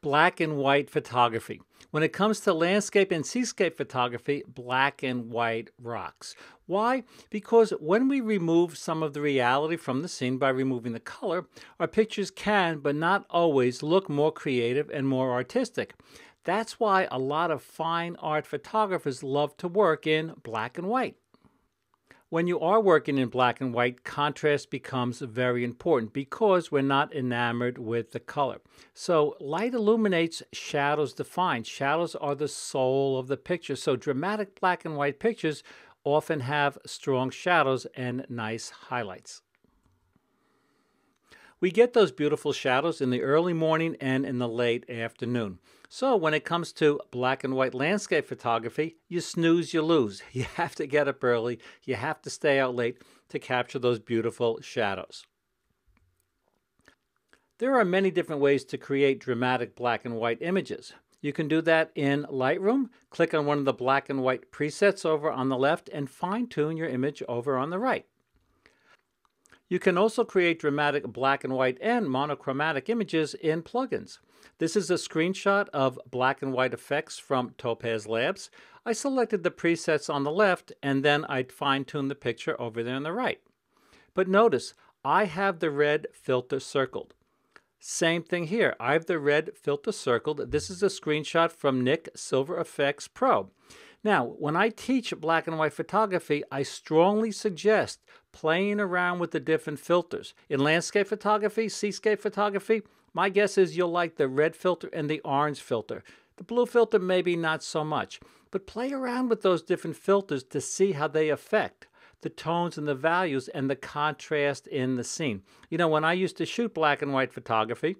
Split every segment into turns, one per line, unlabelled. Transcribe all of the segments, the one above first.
Black and white photography. When it comes to landscape and seascape photography, black and white rocks. Why? Because when we remove some of the reality from the scene by removing the color, our pictures can, but not always, look more creative and more artistic. That's why a lot of fine art photographers love to work in black and white. When you are working in black and white, contrast becomes very important because we're not enamored with the color. So light illuminates, shadows define. Shadows are the soul of the picture. So dramatic black and white pictures often have strong shadows and nice highlights. We get those beautiful shadows in the early morning and in the late afternoon. So when it comes to black and white landscape photography, you snooze, you lose. You have to get up early. You have to stay out late to capture those beautiful shadows. There are many different ways to create dramatic black and white images. You can do that in Lightroom. Click on one of the black and white presets over on the left and fine-tune your image over on the right. You can also create dramatic black and white and monochromatic images in plugins. This is a screenshot of black and white effects from Topaz Labs. I selected the presets on the left and then I fine-tuned the picture over there on the right. But notice, I have the red filter circled. Same thing here. I have the red filter circled. This is a screenshot from Nick Silver Effects Pro. Now, when I teach black and white photography, I strongly suggest playing around with the different filters. In landscape photography, seascape photography, my guess is you'll like the red filter and the orange filter. The blue filter, maybe not so much. But play around with those different filters to see how they affect the tones and the values and the contrast in the scene. You know, when I used to shoot black and white photography,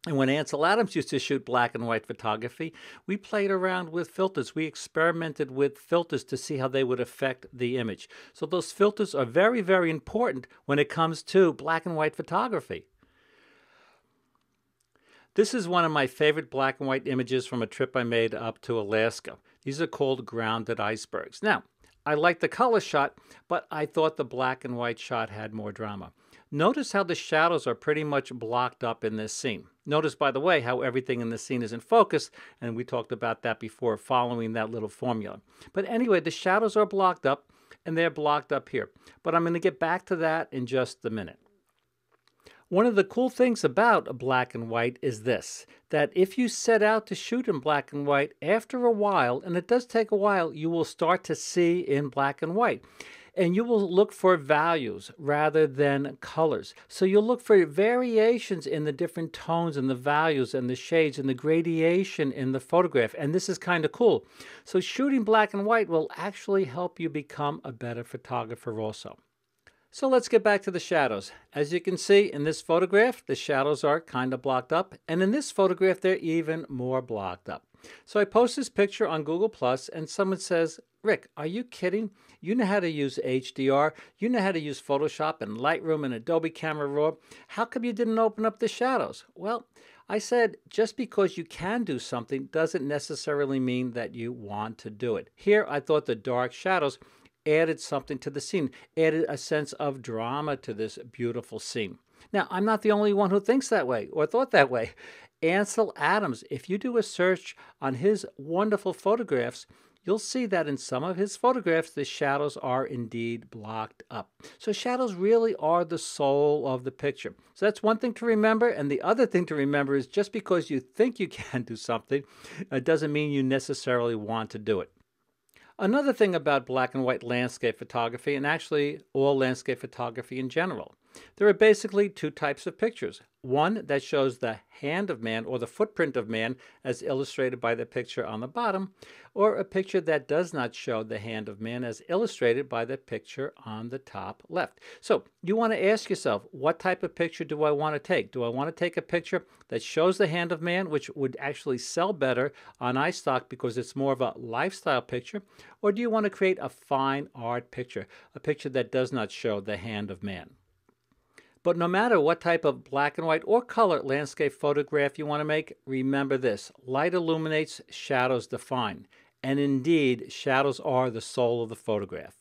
and when Ansel Adams used to shoot black and white photography, we played around with filters. We experimented with filters to see how they would affect the image. So those filters are very, very important when it comes to black and white photography. This is one of my favorite black and white images from a trip I made up to Alaska. These are called grounded icebergs. Now, I like the color shot, but I thought the black and white shot had more drama. Notice how the shadows are pretty much blocked up in this scene. Notice, by the way, how everything in the scene is in focus, and we talked about that before, following that little formula. But anyway, the shadows are blocked up, and they're blocked up here. But I'm going to get back to that in just a minute. One of the cool things about black and white is this, that if you set out to shoot in black and white, after a while, and it does take a while, you will start to see in black and white. And you will look for values rather than colors. So you'll look for variations in the different tones and the values and the shades and the gradation in the photograph. And this is kind of cool. So shooting black and white will actually help you become a better photographer also. So let's get back to the shadows. As you can see in this photograph, the shadows are kind of blocked up. And in this photograph, they're even more blocked up. So I post this picture on Google+, and someone says, Rick, are you kidding? You know how to use HDR. You know how to use Photoshop and Lightroom and Adobe Camera Raw. How come you didn't open up the shadows? Well, I said, just because you can do something doesn't necessarily mean that you want to do it. Here, I thought the dark shadows added something to the scene, added a sense of drama to this beautiful scene. Now, I'm not the only one who thinks that way or thought that way. Ansel Adams, if you do a search on his wonderful photographs, you'll see that in some of his photographs, the shadows are indeed blocked up. So shadows really are the soul of the picture. So that's one thing to remember. And the other thing to remember is just because you think you can do something, it doesn't mean you necessarily want to do it. Another thing about black and white landscape photography, and actually all landscape photography in general, there are basically two types of pictures. One that shows the hand of man or the footprint of man as illustrated by the picture on the bottom, or a picture that does not show the hand of man as illustrated by the picture on the top left. So you want to ask yourself, what type of picture do I want to take? Do I want to take a picture that shows the hand of man, which would actually sell better on iStock because it's more of a lifestyle picture? Or do you want to create a fine art picture, a picture that does not show the hand of man? But no matter what type of black and white or color landscape photograph you want to make, remember this: light illuminates, shadows define. And indeed, shadows are the soul of the photograph.